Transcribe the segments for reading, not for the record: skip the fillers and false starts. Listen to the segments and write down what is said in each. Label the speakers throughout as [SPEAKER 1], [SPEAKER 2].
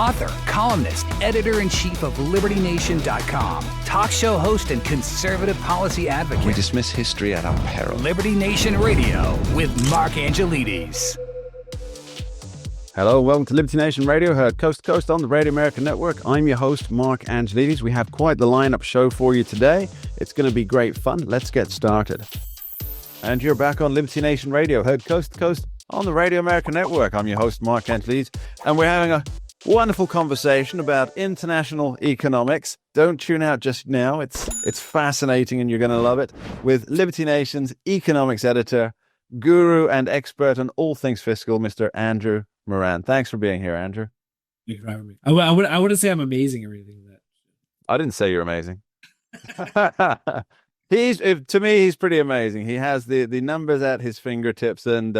[SPEAKER 1] author, columnist, editor-in-chief of LibertyNation.com, talk show host, and conservative policy advocate.
[SPEAKER 2] We dismiss history at our peril.
[SPEAKER 1] Liberty Nation Radio with Mark Angelides.
[SPEAKER 3] Hello, welcome to Liberty Nation Radio, heard coast to coast on the Radio American Network. I'm your host, Mark Angelides. We have quite the lineup show for you today. It's going to be great fun. Let's get started. And you're back on Liberty Nation Radio, heard coast to coast on the Radio American Network. I'm your host, Mark Angelides, and we're having a wonderful conversation about international economics. Don't tune out just now. It's fascinating and you're going to love it, with Liberty Nation's economics editor, guru and expert on all things fiscal, Mr. Andrew Moran. Thanks for being here, Andrew.
[SPEAKER 4] Thank you for having me. I wouldn't say I'm amazing or anything like that.
[SPEAKER 3] I didn't say you're amazing. To me, he's pretty amazing. He has the numbers at his fingertips and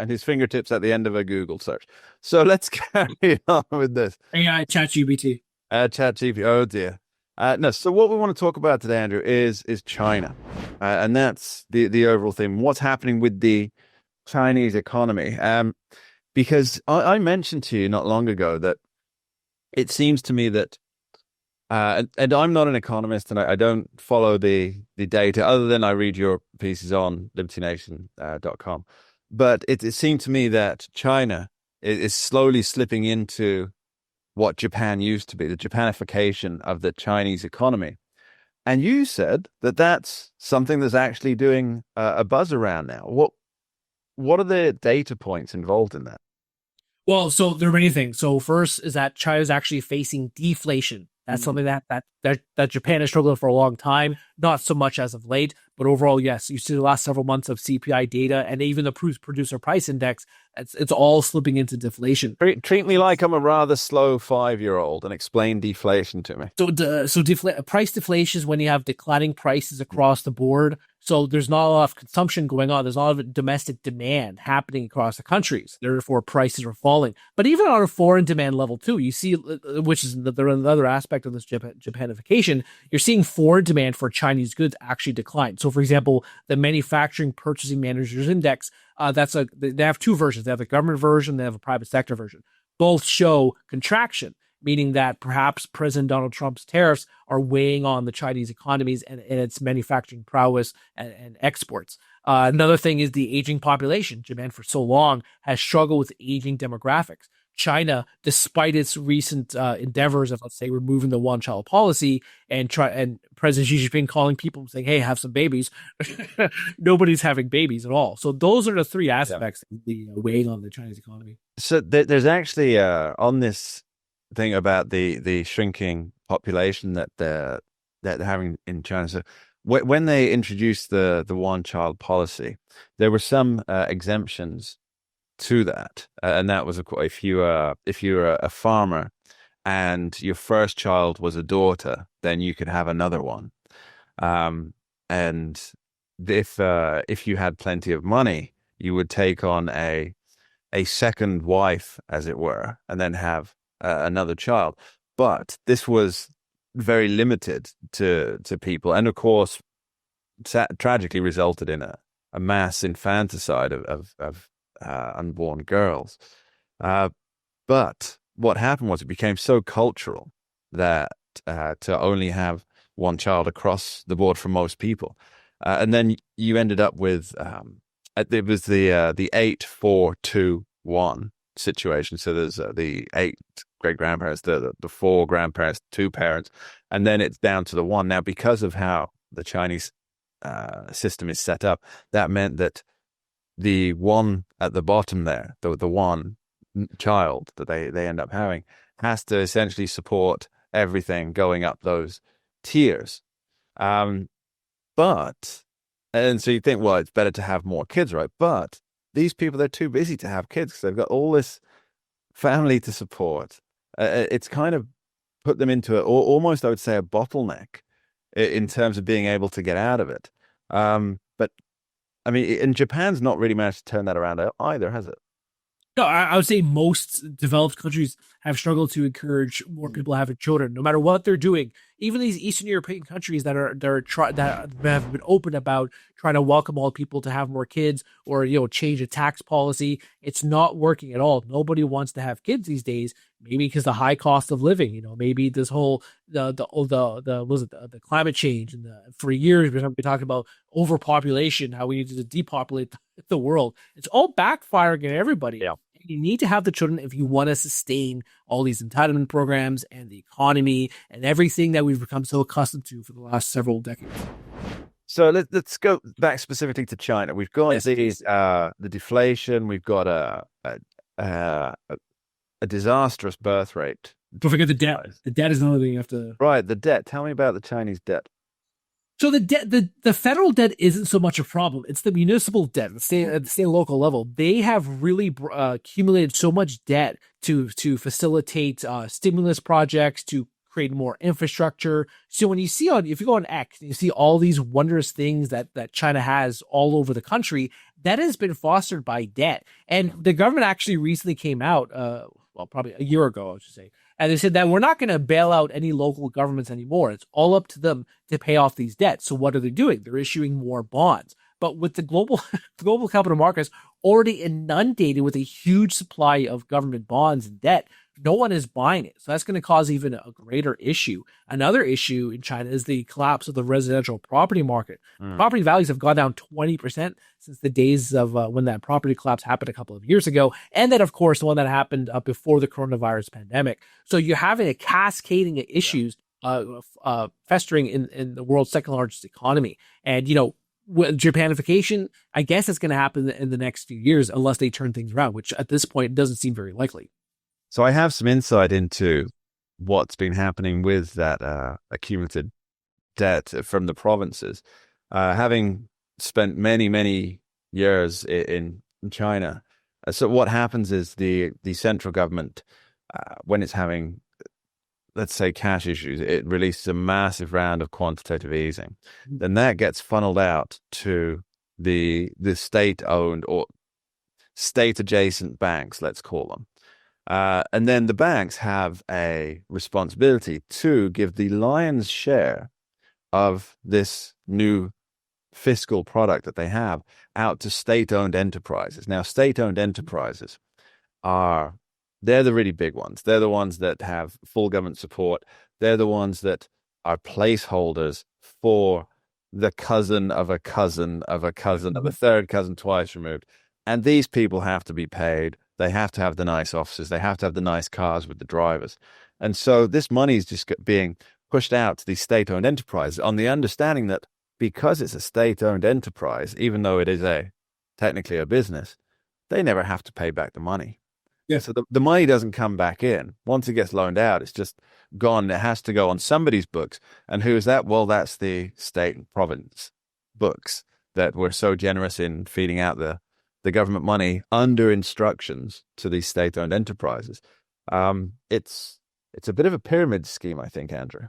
[SPEAKER 3] his fingertips at the end of a Google search. So let's carry on with this.
[SPEAKER 4] AI, ChatGPT.
[SPEAKER 3] ChatGPT. Oh dear. No. So what we want to talk about today, Andrew, is China, and that's the overall theme. What's happening with the Chinese economy? Because I mentioned to you not long ago that it seems to me that, and I'm not an economist and I don't follow the data other than I read your pieces on libertynation.com. But it seemed to me that China is slowly slipping into what Japan used to be, the Japanification of the Chinese economy. And you said that that's something that's actually doing a buzz around now. What are the data points involved in that?
[SPEAKER 4] Well, so there are many things. So first is that China is actually facing deflation. That's something that Japan has struggled with for a long time, not so much as of late, but overall, yes, you see the last several months of CPI data and even the producer price index, it's all slipping into deflation.
[SPEAKER 3] Treat me like I'm a rather slow 5-year-old and explain deflation to me.
[SPEAKER 4] So price deflation is when you have declining prices across the board. So there's not a lot of consumption going on. There's a lot of domestic demand happening across the countries. Therefore, prices are falling. But even on a foreign demand level too, you see, which is another aspect of this Japanification, you're seeing foreign demand for Chinese goods actually decline. So, for example, the Manufacturing Purchasing Managers Index, they have two versions. They have a government version, they have a private sector version. Both show contraction, meaning that perhaps President Donald Trump's tariffs are weighing on the Chinese economies and its manufacturing prowess and exports. Another thing is the aging population. Japan for so long has struggled with aging demographics. China, despite its recent endeavors of, let's say, removing the one-child policy and President Xi Jinping calling people saying, hey, have some babies, nobody's having babies at all. So those are the three aspects of the weighing on the Chinese economy.
[SPEAKER 3] So there's actually, on this thing about the shrinking population that they're having in China. So when they introduced the one-child policy, there were some exemptions to that, and that was if you were a farmer and your first child was a daughter, then you could have another one, and if you had plenty of money, you would take on a second wife, as it were, and then have another child. But this was very limited to people, and of course tragically resulted in a mass infanticide of unborn girls. But what happened was it became so cultural that to only have one child across the board for most people, and then you ended up with it was the 8-4-2-1 situation. So there's the 8 great grandparents, the 4 grandparents, 2 parents, and then it's down to the 1. Now, because of how the Chinese system is set up, that meant that the one at the bottom there, the one child that they end up having, has to essentially support everything going up those tiers. And so you think, well, it's better to have more kids, right? But these people, they're too busy to have kids because they've got all this family to support. It's kind of put them into almost, I would say, a bottleneck in terms of being able to get out of it. But I mean, and Japan's not really managed to turn that around either, has it?
[SPEAKER 4] No, I would say most developed countries have struggled to encourage more people having children, no matter what they're doing. even these Eastern European countries that have been open about trying to welcome all people to have more kids or change a tax policy, it's not working at all. Nobody wants to have kids these days. Maybe because the high cost of living, maybe this whole the climate change and for years we've been talking about overpopulation, how we need to depopulate the world. It's all backfiring on everybody.
[SPEAKER 3] Yeah.
[SPEAKER 4] You need to have the children if you want to sustain all these entitlement programs and the economy and everything that we've become so accustomed to for the last several decades.
[SPEAKER 3] So let's go back specifically to China. We've got the deflation. We've got a disastrous birth rate.
[SPEAKER 4] Don't forget the debt. The debt is another thing you have to.
[SPEAKER 3] Right, the debt. Tell me about the Chinese debt.
[SPEAKER 4] So the federal debt isn't so much a problem. It's the municipal debt, at the state and local level. They have really accumulated so much debt to facilitate stimulus projects, to create more infrastructure. So when if you go on X and you see all these wondrous things that China has all over the country, that has been fostered by debt. And the government actually recently came out, probably a year ago, I should say, and they said that we're not going to bail out any local governments anymore. It's all up to them to pay off these debts. So what are they doing? They're issuing more bonds. But with the global capital markets already inundated with a huge supply of government bonds and debt, no one is buying it. So that's going to cause even a greater issue. Another issue in China is the collapse of the residential property market. Property values have gone down 20% since the days of when that property collapse happened a couple of years ago. And then, of course, the one that happened before the coronavirus pandemic. So you're having a cascading of issues festering in the world's second largest economy. And, with Japanification, I guess it's going to happen in the next few years unless they turn things around, which at this point doesn't seem very likely.
[SPEAKER 3] So I have some insight into what's been happening with that accumulated debt from the provinces. Having spent many, many years in China, so what happens is the central government, when it's having, let's say, cash issues, it releases a massive round of quantitative easing. Then that gets funneled out to the state-owned or state-adjacent banks, let's call them. And then the banks have a responsibility to give the lion's share of this new fiscal product that they have out to state-owned enterprises. Now, state-owned enterprises they're the really big ones. They're the ones that have full government support. They're the ones that are placeholders for the cousin of a cousin of a cousin of a third cousin twice removed. And these people have to be paid. They have to have the nice offices. They have to have the nice cars with the drivers. And so this money is just being pushed out to these state-owned enterprises on the understanding that because it's a state-owned enterprise, even though it is technically a business, they never have to pay back the money. Yeah. So the money doesn't come back in. Once it gets loaned out, it's just gone. It has to go on somebody's books. And who is that? Well, that's the state and province books that were so generous in feeding out the government money under instructions to these state-owned enterprises. It's a bit of a pyramid scheme, I think, Andrew.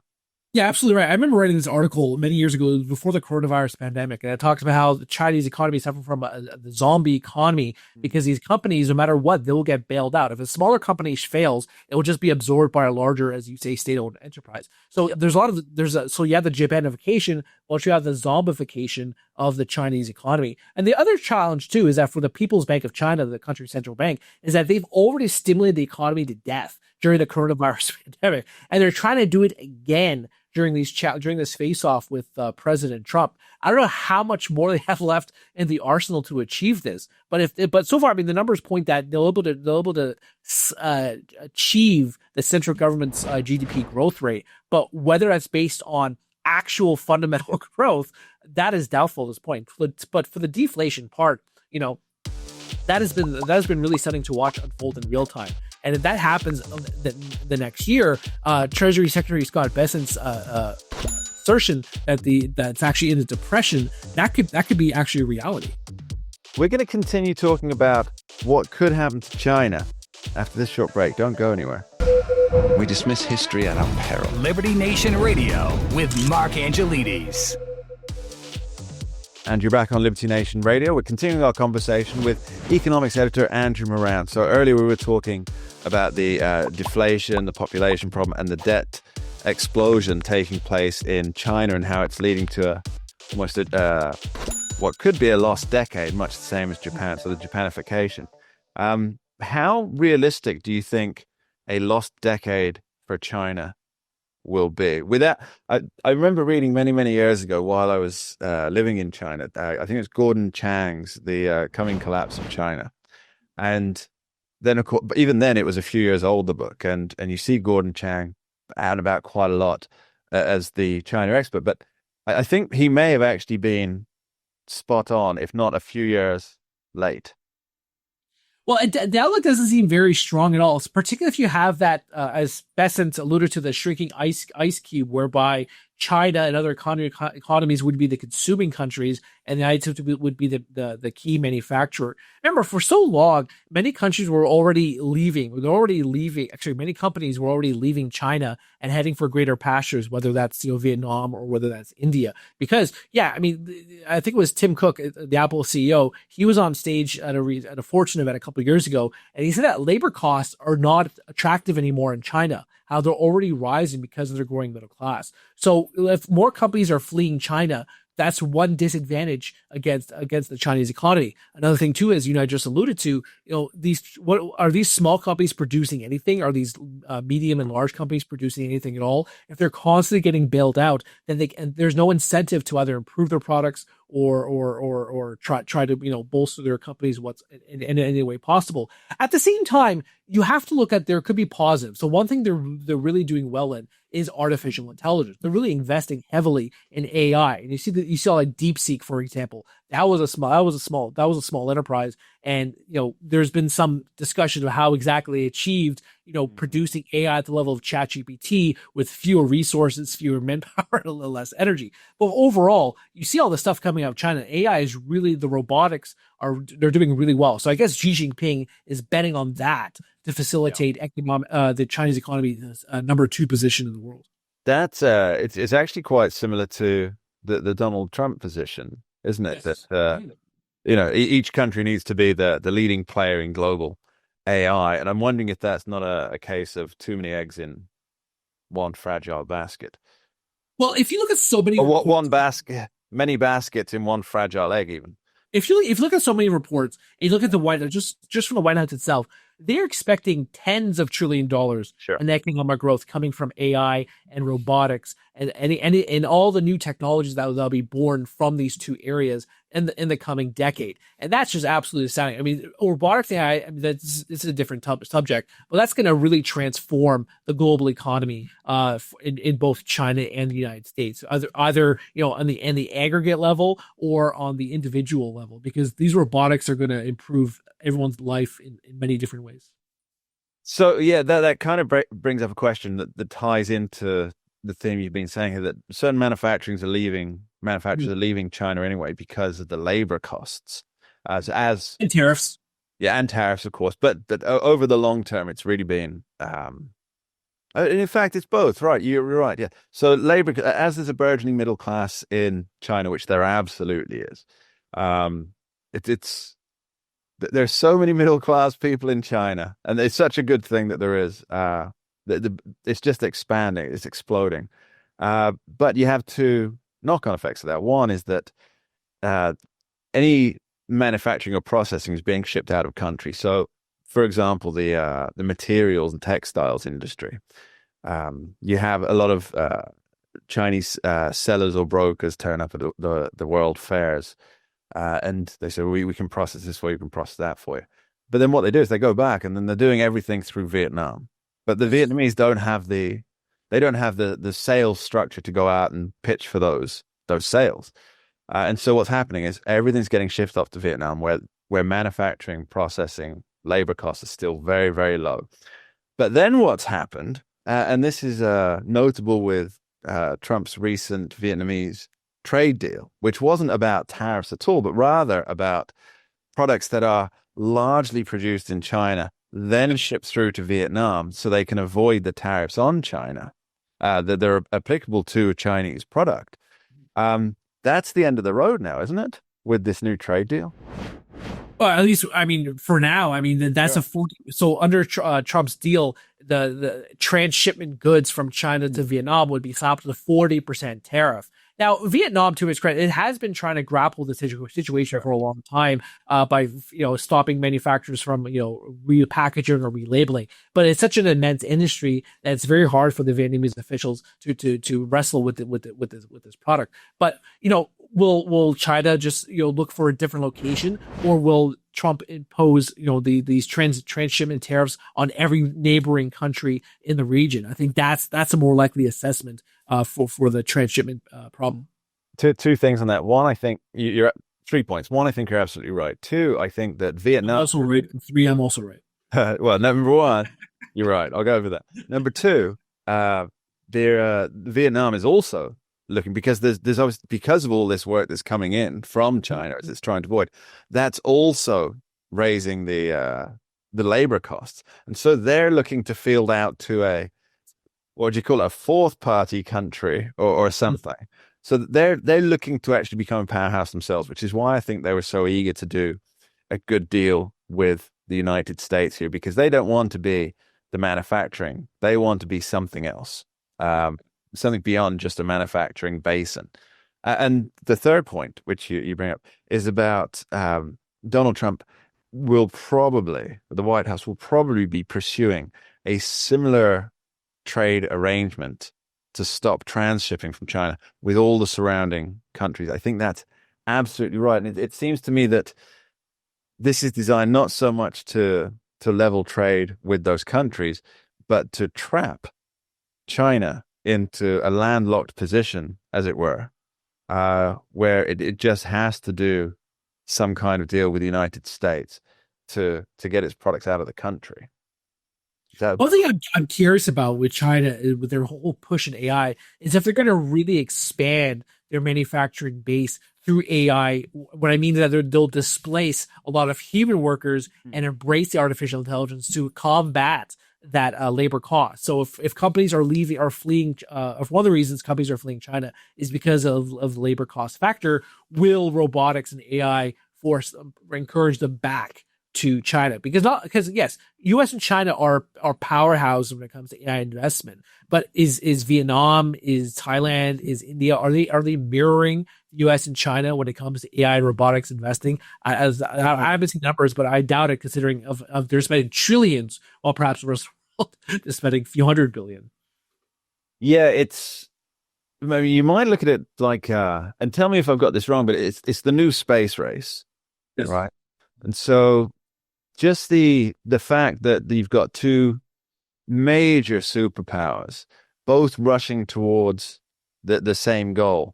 [SPEAKER 4] Yeah, absolutely right. I remember writing this article many years ago before the coronavirus pandemic, and it talks about how the Chinese economy is suffering from the zombie economy because these companies, no matter what, they will get bailed out. If a smaller company fails, it will just be absorbed by a larger, as you say, state-owned enterprise. So there's so you have the Japanification, but you have the zombification of the Chinese economy. And the other challenge too is that for the People's Bank of China, the country's central bank, is that they've already stimulated the economy to death during the coronavirus pandemic, and they're trying to do it again during this face-off with President Trump. I don't know how much more they have left in the arsenal to achieve this, but so far, I mean, the numbers point that they'll able to achieve the central government's GDP growth rate, but whether that's based on actual fundamental growth, that is doubtful at this point. But for the deflation part, that has been really stunning to watch unfold in real time. And if that happens the next year, Treasury Secretary Scott Bessent's assertion that that's actually in a depression, that could be actually a reality.
[SPEAKER 3] We're going to continue talking about what could happen to China after this short break. Don't go anywhere.
[SPEAKER 2] We dismiss history at our peril.
[SPEAKER 1] Liberty Nation Radio with Mark Angelides.
[SPEAKER 3] And you're back on Liberty Nation Radio. We're continuing our conversation with economics editor Andrew Moran. So earlier we were talking about the deflation, the population problem, and the debt explosion taking place in China and how it's leading to almost what could be a lost decade, much the same as Japan, so the Japanification. How realistic do you think a lost decade for China will be? I remember reading many, many years ago while I was living in China. I think it was Gordon Chang's The Coming Collapse of China. And then, of course, but even then, it was a few years old, the book. And you see Gordon Chang out and about quite a lot as the China expert. But I think he may have actually been spot on, if not a few years late.
[SPEAKER 4] Well, the outlook doesn't seem very strong at all, particularly if you have that, as Besant alluded to, the shrinking ice cube, whereby China and other economies would be the consuming countries, and the United States would be the key manufacturer. Remember, for so long, many countries were already leaving. Actually, many companies were already leaving China and heading for greater pastures, whether that's Vietnam or whether that's India. Because, yeah, I mean, I think it was Tim Cook, the Apple CEO. He was on stage at a Fortune event a couple of years ago, and he said that labor costs are not attractive anymore in China. How they're already rising because of their growing middle class. So if more companies are fleeing China, that's one disadvantage against the Chinese economy. Another thing too is, I just alluded to, what are these small companies producing anything? Are these medium and large companies producing anything at all? If they're constantly getting bailed out, then there's no incentive to either improve their products or try to bolster their companies in any way possible. At the same time, you have to look at there could be positives. So one thing they're really doing well in is artificial intelligence. They're really investing heavily in AI, and you saw like DeepSeek, for example. That was a small enterprise, and there's been some discussion of how exactly they achieved producing AI at the level of ChatGPT with fewer resources, fewer manpower, and a little less energy. But overall, you see all the stuff coming out of China. AI is really, the robotics they're doing really well. So I guess Xi Jinping is betting on that to facilitate the Chinese economy's number 2 position in the world.
[SPEAKER 3] That's it's actually quite similar to the Donald Trump position, isn't it?
[SPEAKER 4] Yes.
[SPEAKER 3] That each country needs to be the leading player in global AI, and I'm wondering if that's not a case of too many eggs in one fragile basket.
[SPEAKER 4] Well, if you look at so many,
[SPEAKER 3] or one basket, many baskets in one fragile egg, even.
[SPEAKER 4] If you look at so many reports, and you look at the White House, just from the White House itself, they're expecting tens of $1 trillion in economic growth coming from AI and robotics and all the new technologies that'll be born from these two areas in the coming decade. And that's just absolutely astounding. I mean, robotics AI, this is a different subject, but that's going to really transform the global economy in both China and the United States, either on the aggregate level or on the individual level, because these robotics are going to improve everyone's life in many different ways.
[SPEAKER 3] So yeah, that kind of brings up a question that ties into the theme you've been saying here, that certain manufacturers are leaving China anyway because of the labor costs, as
[SPEAKER 4] and tariffs.
[SPEAKER 3] Yeah, and tariffs, of course. But over the long term, it's really been, in fact, it's both. Right, you're right. Yeah. So labor, as there's a burgeoning middle class in China, which there absolutely is. There's so many middle class people in China, and it's such a good thing that there is. It's just expanding, it's exploding. But you have two knock-on effects of that. One is that any manufacturing or processing is being shipped out of country. So, for example, the materials and textiles industry, you have a lot of Chinese sellers or brokers turn up at the world fairs. And they say, we can process this for you, we can process that for you. But then what they do is they go back and then they're doing everything through Vietnam. But the Vietnamese don't have the sales structure to go out and pitch for those sales. And so what's happening is everything's getting shifted off to Vietnam, where manufacturing, processing, labor costs are still very, very low. But then what's happened, and this is notable with Trump's recent Vietnamese trade deal, which wasn't about tariffs at all, but rather about products that are largely produced in China, then shipped through to Vietnam so they can avoid the tariffs on China that they're applicable to a Chinese product. That's the end of the road now, isn't it, with this new trade deal?
[SPEAKER 4] Well, at least, I mean, for now, I mean, that's a 40. So under Trump's deal, the transshipment goods from China to Vietnam would be slapped with a 40% tariff. Now, Vietnam, to its credit, it has been trying to grapple the situation for a long time by stopping manufacturers from repackaging or relabeling. But it's such an immense industry that it's very hard for the Vietnamese officials to wrestle with this product. But will China just look for a different location, or will Trump impose these transshipment tariffs on every neighboring country in the region? I think that's a more likely assessment for the transshipment problem.
[SPEAKER 3] Two things on that. One, I think you're at 3 points. One, I think you're absolutely right. Two, I think that Vietnam.
[SPEAKER 4] I'm also right. Three, I'm also right.
[SPEAKER 3] Well, number one, you're right. I'll go over that. Number two, Vietnam is also looking, because there's obviously, because of all this work that's coming in from China as it's trying to avoid, that's also raising the labor costs, and so they're looking to field out to a, what would you call it, a fourth party country or something. So they're looking to actually become a powerhouse themselves, which is why I think they were so eager to do a good deal with the United States here, because they don't want to be the manufacturing. They want to be something else, something beyond just a manufacturing basin. And the third point, which you bring up, is about Donald Trump the White House will probably be pursuing a similar trade arrangement to stop transshipping from China with all the surrounding countries. I think that's absolutely right. And it seems to me that this is designed not so much to level trade with those countries, but to trap China into a landlocked position, as it were, where it just has to do some kind of deal with the United States to get its products out of the country.
[SPEAKER 4] One thing I'm curious about with China, with their whole push in AI, is if they're going to really expand their manufacturing base through AI. What I mean is that they'll displace a lot of human workers and embrace the artificial intelligence to combat that labor cost. So if companies are fleeing, if one of the reasons companies are fleeing China is because of the labor cost factor, will robotics and AI encourage them back to China? Because yes, U.S. and China are powerhouses when it comes to AI investment. But is Vietnam, is Thailand, is India, are they mirroring U.S. and China when it comes to AI and robotics investing? I haven't seen numbers, but I doubt it, considering of they're spending trillions, while perhaps the rest of the world is spending a few hundred billion.
[SPEAKER 3] Yeah, maybe you might look at it like, and tell me if I've got this wrong, but it's the new space race, yes. Right? And so just the fact that you've got two major superpowers both rushing towards the same goal,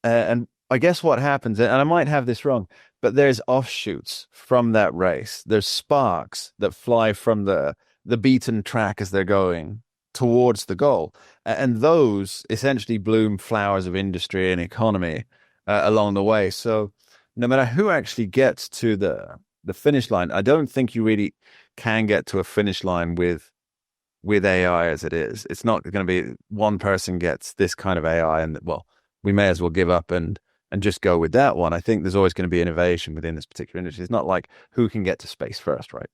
[SPEAKER 3] and I guess what happens, and I might have this wrong, but there's offshoots from that race. There's sparks that fly from the beaten track as they're going towards the goal, and those essentially bloom flowers of industry and economy along the way. So no matter who actually gets to the finish line, I don't think you really can get to a finish line with AI as it is. It's not going to be one person gets this kind of AI and, well, we may as well give up and just go with that one. I think there's always going to be innovation within this particular industry. It's not like who can get to space first, right?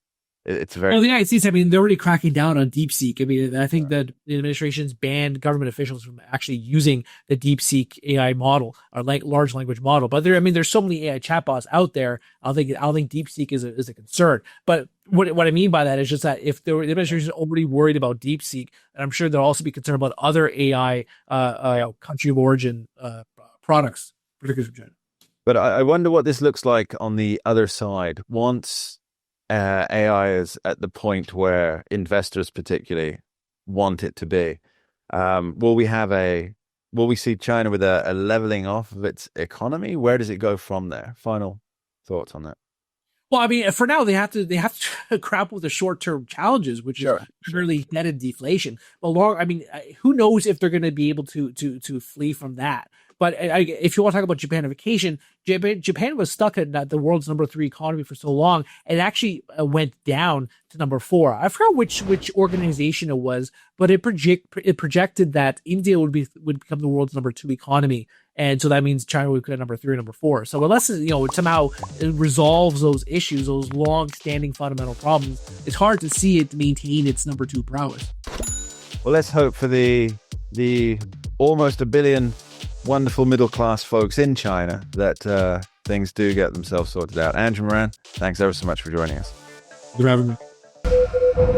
[SPEAKER 3] It's very...
[SPEAKER 4] Well, the United States, I mean, they're already cracking down on DeepSeek. I mean, I think that the administration's banned government officials from actually using the DeepSeek AI model or large language model. But there's so many AI chatbots out there. I don't think DeepSeek is a concern. But what I mean by that is just that if the administration is already worried about DeepSeek, and I'm sure they'll also be concerned about other AI country of origin products, particularly from China.
[SPEAKER 3] But I wonder what this looks like on the other side once AI is at the point where investors particularly want it to be. Will we see China with a leveling off of its economy? Where does it go from there? Final thoughts on that?
[SPEAKER 4] Well, I mean, for now they have to grapple with the short-term challenges, which is purely debt and deflation. But who knows if they're going to be able to flee from that? But if you want to talk about Japanification, Japan was stuck at the world's number 3 economy for so long, and actually went down to number 4. I forgot which organization it was, but it projected that India would become the world's number 2 economy, and so that means China would be at number 3 or number 4. So unless it somehow it resolves those issues, those long-standing fundamental problems, it's hard to see it maintain its number 2 prowess.
[SPEAKER 3] Well, let's hope for the almost 1 billion wonderful middle-class folks in China that things do get themselves sorted out. Andrew Moran, thanks ever so much for joining us.
[SPEAKER 4] Thanks for having me.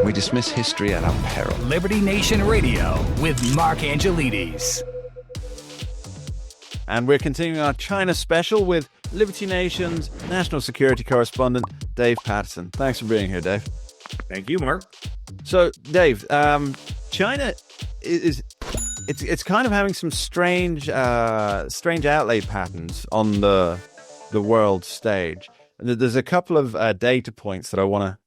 [SPEAKER 2] We dismiss history at our peril.
[SPEAKER 1] Liberty Nation Radio with Mark Angelides.
[SPEAKER 3] And we're continuing our China special with Liberty Nation's national security correspondent, Dave Patterson. Thanks for being here, Dave.
[SPEAKER 5] Thank you, Mark.
[SPEAKER 3] So, Dave, China it's kind of having some strange outlay patterns on the world stage. And there's a couple of data points that I want to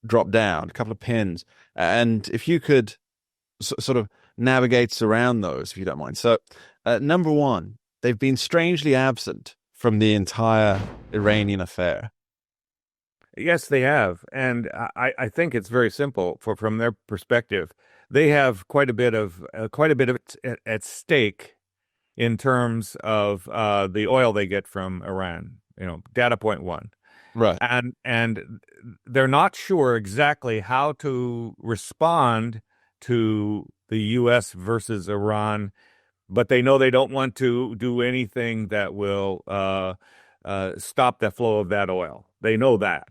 [SPEAKER 3] drop down, a couple of pins, and if you could sort of navigate around those, if you don't mind. So, number one, they've been strangely absent from the entire Iranian affair.
[SPEAKER 5] Yes, they have, and I think it's very simple. From their perspective, they have quite a bit of at stake in terms of the oil they get from Iran. Data point one,
[SPEAKER 3] Right?
[SPEAKER 5] And they're not sure exactly how to respond to the U.S. versus Iran, but they know they don't want to do anything that will stop the flow of that oil. They know that.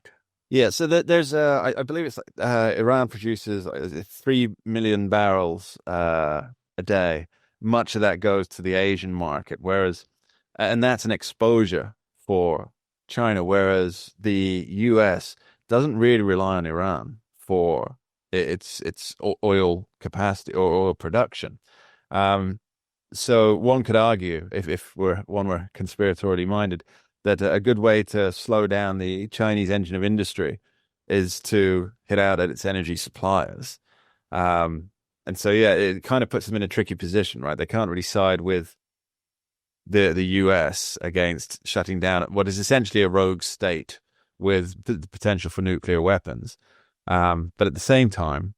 [SPEAKER 3] Yeah, so there's I believe it's Iran produces 3 million barrels a day. Much of that goes to the Asian market, and that's an exposure for China, whereas the U.S. doesn't really rely on Iran for its oil capacity or oil production. So one could argue, if one were conspiratorially minded, that a good way to slow down the Chinese engine of industry is to hit out at its energy suppliers. And so, yeah, it kind of puts them in a tricky position, right? They can't really side with the US against shutting down what is essentially a rogue state with the potential for nuclear weapons. But at the same time,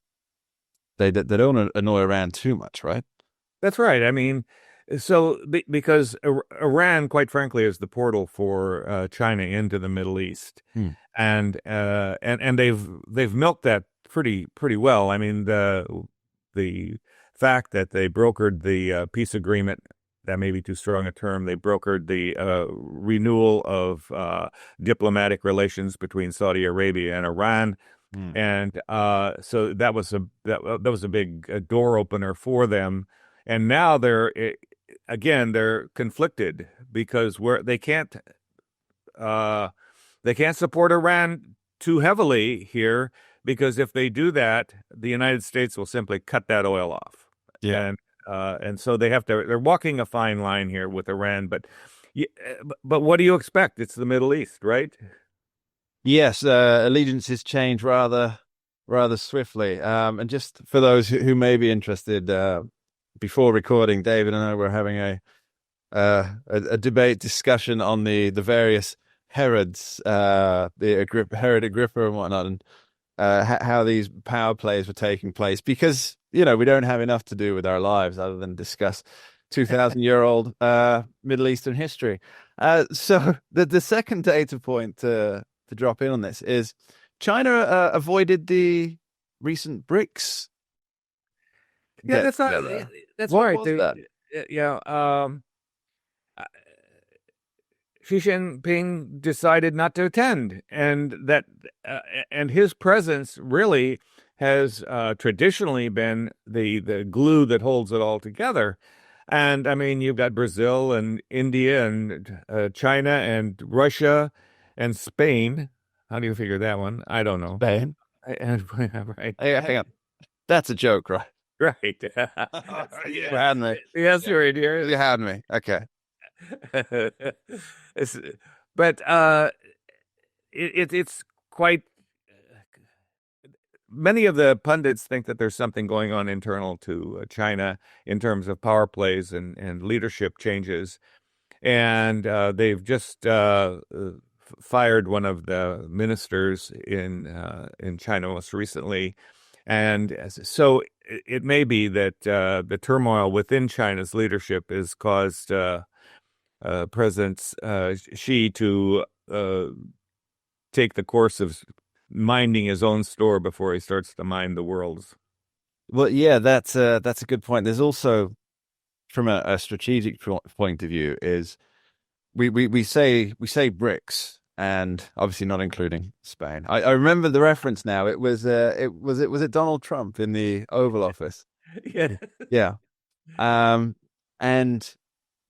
[SPEAKER 3] they don't annoy Iran too much, right?
[SPEAKER 5] That's right. I mean, so because Iran, quite frankly, is the portal for China into the Middle East, and they've milked that pretty well. I mean, the fact that they brokered the peace agreement, that may be too strong a term. They brokered the renewal of diplomatic relations between Saudi Arabia and Iran. And so that was a big door opener for them. And now they're conflicted because they can't support Iran too heavily here, because if they do that, the United States will simply cut that oil off.
[SPEAKER 3] Yeah.
[SPEAKER 5] And so they're walking a fine line here with Iran, but what do you expect? It's the Middle East, right?
[SPEAKER 3] Yes, allegiances change rather swiftly. And just for those who may be interested, before recording, David and I were having a debate discussion on the various Herods, Herod Agrippa and whatnot, and how these power plays were taking place, because we don't have enough to do with our lives other than discuss 2,000-year-old Middle Eastern history. So the second data point to drop in on this is China avoided the recent BRICS.
[SPEAKER 5] Yeah, that's right. Xi Jinping decided not to attend, and his presence really has traditionally been the glue that holds it all together. And I mean, you've got Brazil and India and China and Russia and Spain. How do you figure that one? I don't know.
[SPEAKER 3] Spain.
[SPEAKER 5] Right.
[SPEAKER 3] Hey, hang on. That's a joke, right?
[SPEAKER 5] Right.
[SPEAKER 3] You had me.
[SPEAKER 5] Yes, you're right here.
[SPEAKER 3] You had me. Okay.
[SPEAKER 5] But it's quite many of the pundits think that there's something going on internal to China in terms of power plays and leadership changes. And they've just fired one of the ministers in China most recently. And so it may be that the turmoil within China's leadership has caused President Xi to take the course of minding his own store before he starts to mind the world's.
[SPEAKER 3] Well, yeah, that's a good point. There's also, from a strategic point of view, is we say BRICS, and obviously not including Spain. I remember the reference now. It was it Donald Trump in the Oval Office.
[SPEAKER 5] Yeah.
[SPEAKER 3] Yeah. And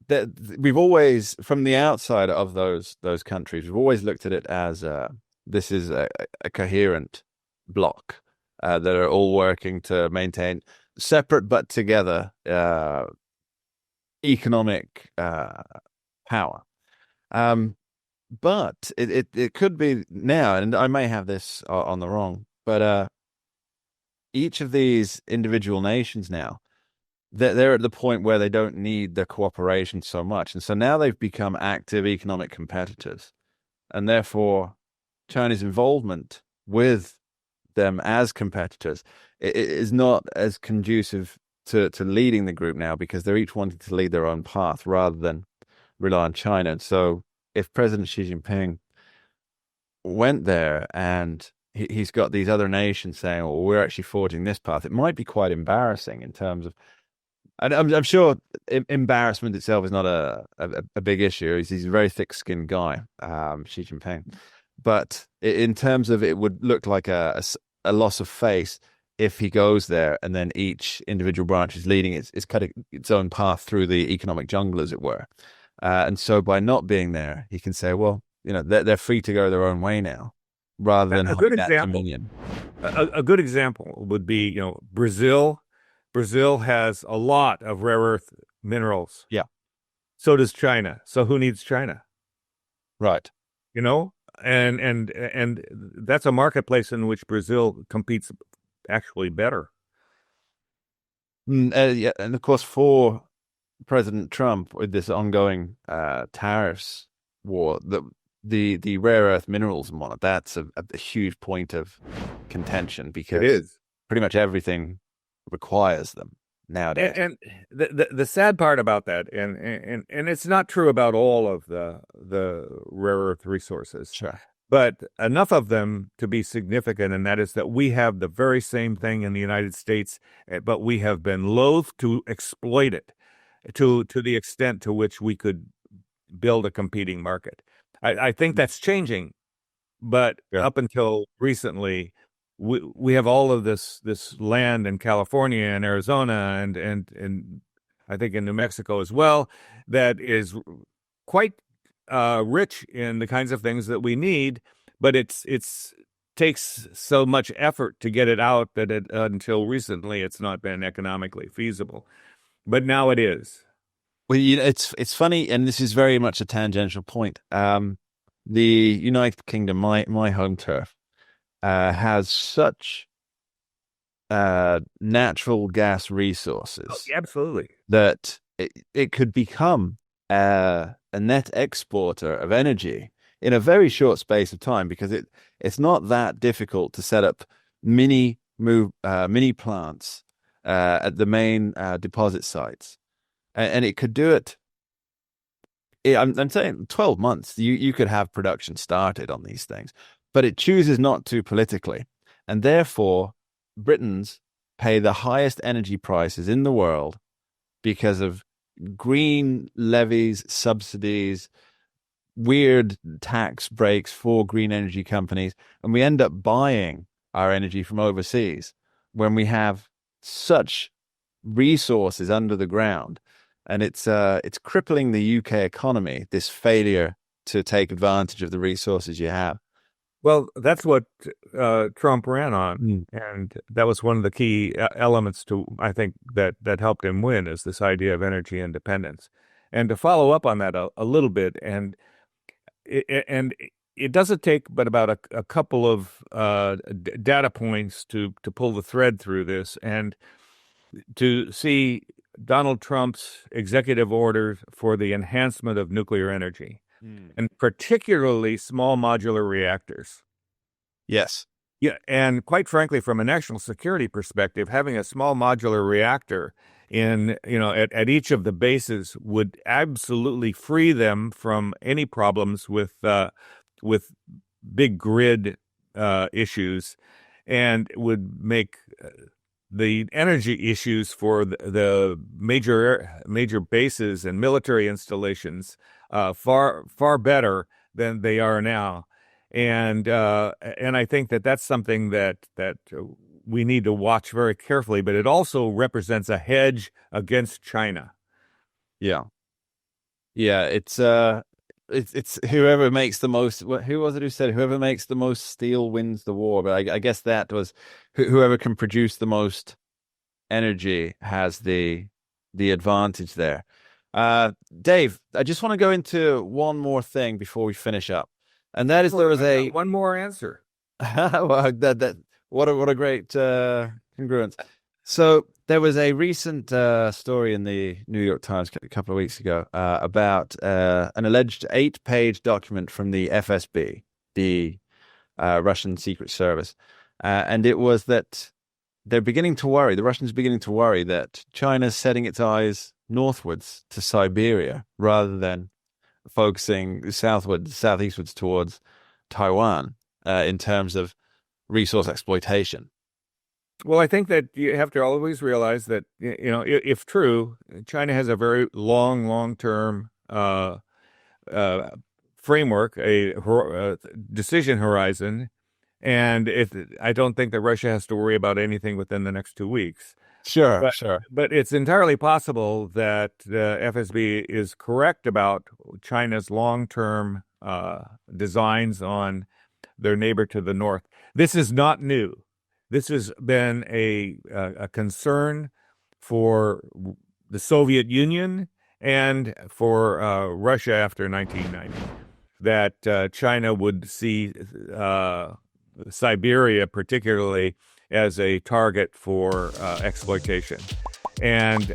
[SPEAKER 3] that we've always, from the outside of those countries, we've always looked at it as this is a coherent bloc that are all working to maintain separate but together economic power. But it could be now, and I may have this on the wrong, but each of these individual nations now, they're at the point where they don't need the cooperation so much. And so now they've become active economic competitors. And therefore, China's involvement with them as competitors is not as conducive to leading the group now, because they're each wanting to lead their own path rather than rely on China. And so if President Xi Jinping went there and he's got these other nations saying, well, we're actually forging this path, it might be quite embarrassing in terms of, and I'm sure embarrassment itself is not a big issue. He's a very thick-skinned guy, Xi Jinping. But in terms of, it would look like a loss of face if he goes there and then each individual branch is leading its kind of its own path through the economic jungle, as it were. And so by not being there, he can say, well, they're free to go their own way now, rather than
[SPEAKER 5] a good
[SPEAKER 3] that
[SPEAKER 5] example.
[SPEAKER 3] dominion.
[SPEAKER 5] A good example would be, Brazil. Brazil has a lot of rare earth minerals.
[SPEAKER 3] Yeah.
[SPEAKER 5] So does China. So who needs China?
[SPEAKER 3] Right.
[SPEAKER 5] And that's a marketplace in which Brazil competes actually better.
[SPEAKER 3] Yeah, and of course, for President Trump, with this ongoing tariffs war, the rare earth minerals and whatnot, that's a huge point of contention, because
[SPEAKER 5] It is.
[SPEAKER 3] pretty much everything requires them nowadays.
[SPEAKER 5] And the sad part about that, and it's not true about all of the rare earth resources.
[SPEAKER 3] Sure.
[SPEAKER 5] But enough of them to be significant, and that is that we have the very same thing in the United States, but we have been loath to exploit it to the extent to which we could build a competing market. I think that's changing, but up until recently, we have all of this land in California and Arizona and I think in New Mexico as well, that is quite rich in the kinds of things that we need, but it's takes so much effort to get it out that until recently it's not been economically feasible, but now it is.
[SPEAKER 3] Well, it's funny, and this is very much a tangential point. The United Kingdom, my home turf, has such natural gas resources.
[SPEAKER 5] Oh, absolutely.
[SPEAKER 3] That it could become a net exporter of energy in a very short space of time, because it's not that difficult to set up mini plants at the main deposit sites, and it could do it. I'm saying 12 months. You could have production started on these things, but it chooses not to politically, and therefore Britons pay the highest energy prices in the world because of green levies, subsidies, weird tax breaks for green energy companies, and we end up buying our energy from overseas when we have such resources under the ground, and it's crippling the UK economy, this failure to take advantage of the resources you have.
[SPEAKER 5] Well, that's what Trump ran on, and that was one of the key elements to, I think, that helped him win, is this idea of energy independence. And to follow up on that a little bit, and it doesn't take but about a couple of data points to pull the thread through this, and to see Donald Trump's executive order for the enhancement of nuclear energy, and particularly small modular reactors.
[SPEAKER 3] Yes.
[SPEAKER 5] Yeah, and quite frankly, from a national security perspective, having a small modular reactor at each of the bases would absolutely free them from any problems with big grid issues, and would make the energy issues for the major bases and military installations far better than they are now. And I think that's something that we need to watch very carefully. But it also represents a hedge against China.
[SPEAKER 3] Yeah. It's whoever makes the most. Who was it who said whoever makes the most steel wins the war? But I guess that was whoever can produce the most energy has the advantage there. Dave, I just want to go into one more thing before we finish up, and that is there was
[SPEAKER 5] one more answer.
[SPEAKER 3] well, what a great congruence. So there was a recent story in the New York Times a couple of weeks ago about an alleged 8-page document from the FSB, the Russian Secret Service, and it was that they're beginning to worry. The Russians are beginning to worry that China's setting its eyes northwards to Siberia rather than focusing southeastwards towards Taiwan in terms of resource exploitation.
[SPEAKER 5] Well, I think that you have to always realize that, if true, China has a very long-term framework, a decision horizon, and I don't think that Russia has to worry about anything within the next 2 weeks.
[SPEAKER 3] Sure.
[SPEAKER 5] But it's entirely possible that the FSB is correct about China's long-term designs on their neighbor to the north. This is not new. This has been a concern for the Soviet Union and for Russia after 1990, that China would see Siberia particularly as a target for exploitation. And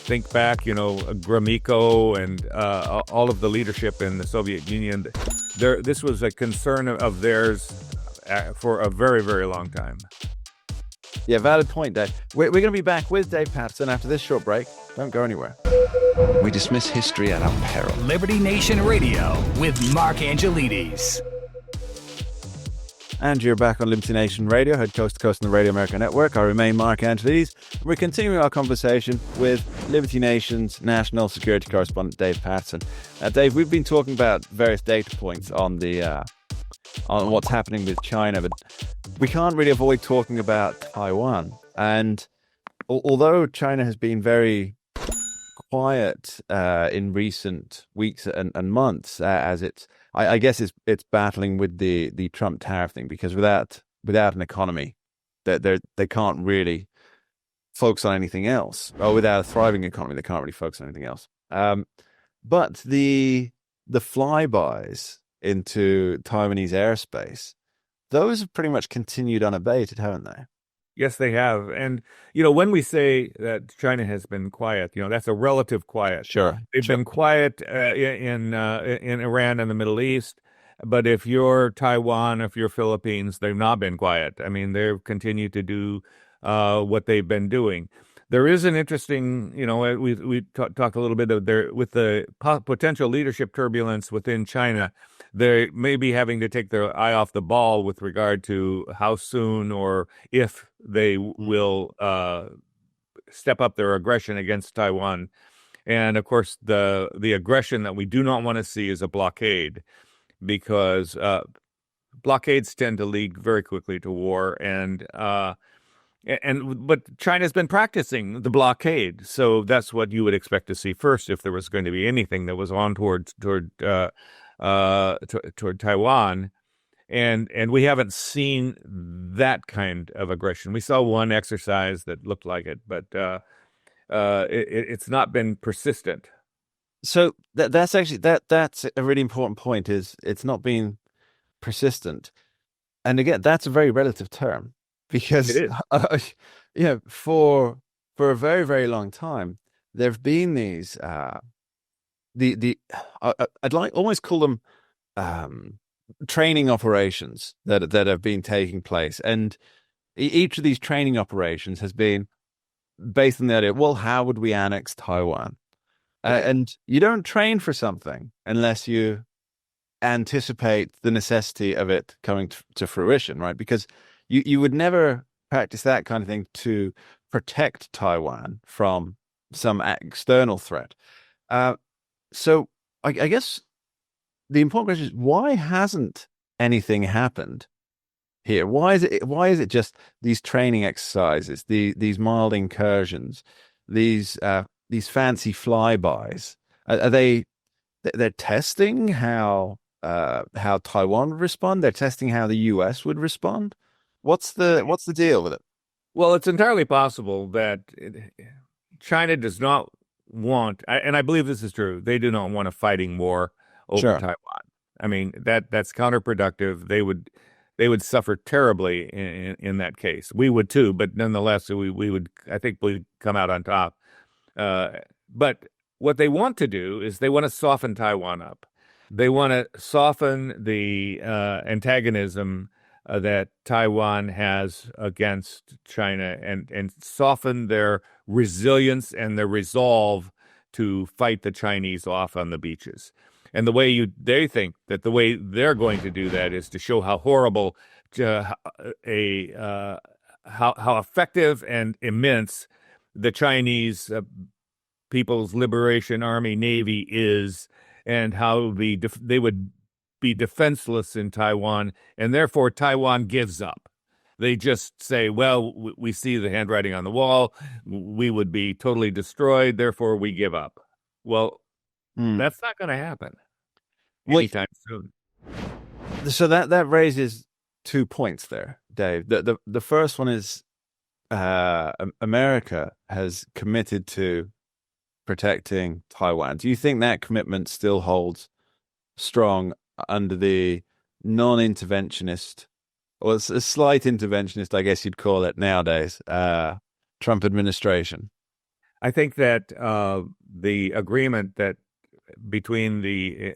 [SPEAKER 5] think back, Gromyko and all of the leadership in the Soviet Union. This was a concern of theirs for a very, very long time.
[SPEAKER 3] Yeah, valid point, Dave. We're going to be back with Dave Patterson after this short break. Don't go anywhere.
[SPEAKER 2] We dismiss history at our peril.
[SPEAKER 1] Liberty Nation Radio with Mark Angelides.
[SPEAKER 3] And you're back on Liberty Nation Radio, heard coast to coast on the Radio America Network. I remain Mark Angelides. We're continuing our conversation with Liberty Nation's national security correspondent, Dave Patterson. Dave, we've been talking about various data points on on what's happening with China, but we can't really avoid talking about Taiwan. And although China has been very quiet in recent weeks and months, as I guess it's battling with the Trump tariff thing, because without an economy, they can't really focus on anything else. Or without a thriving economy, they can't really focus on anything else. But the flybys into Taiwanese airspace, those have pretty much continued unabated, haven't they?
[SPEAKER 5] Yes, they have. And, when we say that China has been quiet, that's a relative quiet.
[SPEAKER 3] Sure.
[SPEAKER 5] They've been quiet in Iran and the Middle East. But if you're Taiwan, if you're Philippines, they've not been quiet. I mean, they've continued to do what they've been doing. There is an interesting, we talked a little bit of with the potential leadership turbulence within China. They may be having to take their eye off the ball with regard to how soon or if they will step up their aggression against Taiwan. And of course, the aggression that we do not want to see is a blockade, because blockades tend to lead very quickly to war. But China's been practicing the blockade, so that's what you would expect to see first if there was going to be anything that was on toward Taiwan, and we haven't seen that kind of aggression. We saw one exercise that looked like it, but it's not been persistent.
[SPEAKER 3] So that's actually that's a really important point. Is it's not being persistent, and again, that's a very relative term
[SPEAKER 5] It
[SPEAKER 3] because
[SPEAKER 5] is.
[SPEAKER 3] for a very very long time there have been these the I'd like almost call them um, training operations that have been taking place, and each of these training operations has been based on the idea, well, how would we annex Taiwan?
[SPEAKER 5] Right.
[SPEAKER 3] And you don't train for something unless you anticipate the necessity of it coming to fruition, right? Because you would never practice that kind of thing to protect Taiwan from some external threat. Uh, so I guess the important question is, why hasn't anything happened here? Why is it just these training exercises, these mild incursions, these fancy flybys? Are they they're testing how Taiwan would respond? They're testing how the US would respond? What's the deal with it?
[SPEAKER 5] Well, it's entirely possible that China does not want, and I believe this is true, they do not want a fighting war over
[SPEAKER 3] Sure.
[SPEAKER 5] Taiwan. I mean, that's counterproductive. They would suffer terribly in that case. We would too, but nonetheless, we would, I think, we come out on top. But what they want to do is they want to soften Taiwan up. They want to soften the antagonism that Taiwan has against China, and soften their resilience and their resolve to fight the Chinese off on the beaches. And they think that the way they're going to do that is to show how horrible, how effective and immense the Chinese People's Liberation Army Navy is, and how they would be defenseless in Taiwan, and therefore Taiwan gives up. They just say, well, we see the handwriting on the wall. We would be totally destroyed. Therefore, we give up. Well,
[SPEAKER 3] Hmm.
[SPEAKER 5] that's not going to happen
[SPEAKER 3] Well,
[SPEAKER 5] anytime soon.
[SPEAKER 3] so that raises 2 points there, Dave. The first one is America has committed to protecting Taiwan. Do you think that commitment still holds strong under the non-interventionist, or a slight interventionist, I guess you'd call it nowadays, Trump administration?
[SPEAKER 5] I think that the agreement that between the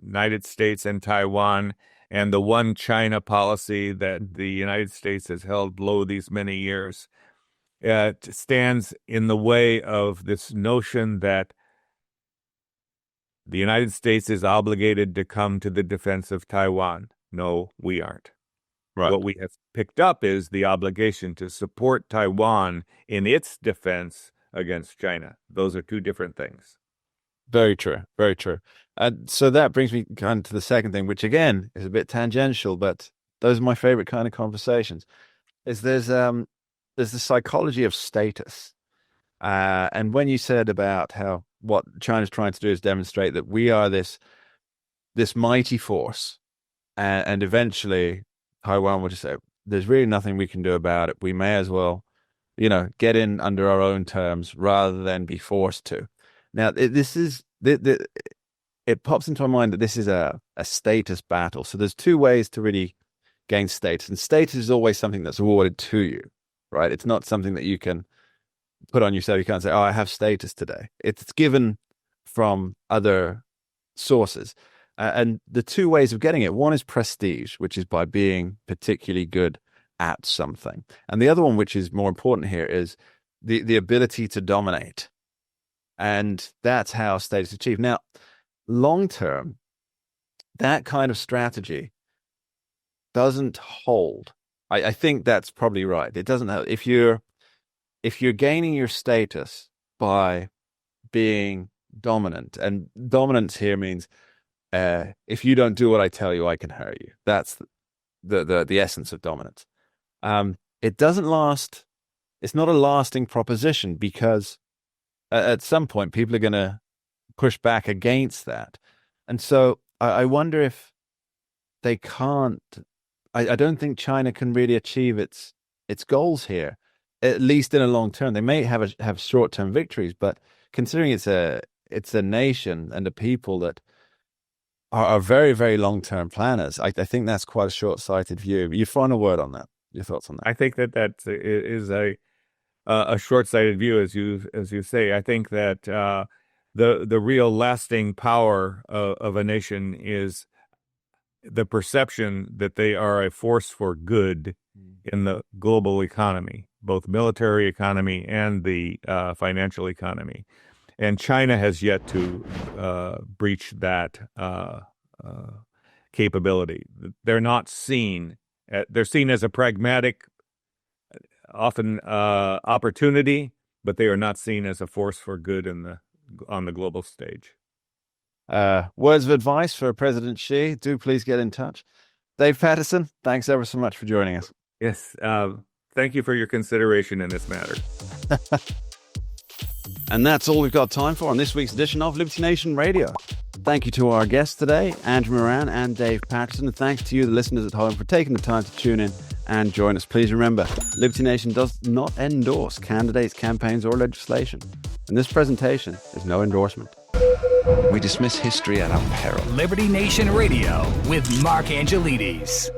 [SPEAKER 5] United States and Taiwan, and the one China policy that the United States has held low these many years, stands in the way of this notion that the United States is obligated to come to the defense of Taiwan. No, we aren't.
[SPEAKER 3] Right.
[SPEAKER 5] What we have picked up is the obligation to support Taiwan in its defense against China. Those are two different things.
[SPEAKER 3] Very true. Very true. So that brings me kind of to the second thing, which again is a bit tangential, but those are my favorite kind of conversations. Is there's the psychology of status, and when you said about how what China's trying to do is demonstrate that we are this mighty force, and eventually Taiwan will just say, "There's really nothing we can do about it. We may as well, get in under our own terms rather than be forced to." Now, it pops into my mind that this is a status battle. So there's two ways to really gain status, and status is always something that's awarded to you, right? It's not something that you can put on yourself. You can't say, "Oh, I have status today." It's given from other sources. And the two ways of getting it, one is prestige, which is by being particularly good at something. And the other one, which is more important here, is the ability to dominate. And that's how status is achieved. Now, long term, that kind of strategy doesn't hold. I think that's probably right. It doesn't have, if you're gaining your status by being dominant, and dominance here means if you don't do what I tell you, I can hurt you. That's the essence of dominance. It doesn't last. It's not a lasting proposition, because at some point people are going to push back against that. And so I wonder if they can't. I don't think China can really achieve its goals here, at least in a long term. They may have short-term victories, but considering it's it's a nation and a people that are very, very long-term planners. I think that's quite a short-sighted view. Your final word on that, your thoughts on that?
[SPEAKER 5] I think that is a short-sighted view, as you say. I think that the real lasting power of a nation is the perception that they are a force for good in the global economy, both military economy and the financial economy. And China has yet to breach that capability. They're not seen. They're seen as a pragmatic, often opportunity, but they are not seen as a force for good on the global stage.
[SPEAKER 3] Words of advice for President Xi, do please get in touch. Dave Patterson, thanks ever so much for joining us.
[SPEAKER 5] Yes, thank you for your consideration in this matter.
[SPEAKER 3] And that's all we've got time for on this week's edition of Liberty Nation Radio. Thank you to our guests today, Andrew Moran and Dave Patterson. And thanks to you, the listeners at home, for taking the time to tune in and join us. Please remember, Liberty Nation does not endorse candidates, campaigns, or legislation. And this presentation is no endorsement.
[SPEAKER 2] We dismiss history at our peril.
[SPEAKER 1] Liberty Nation Radio with Mark Angelides.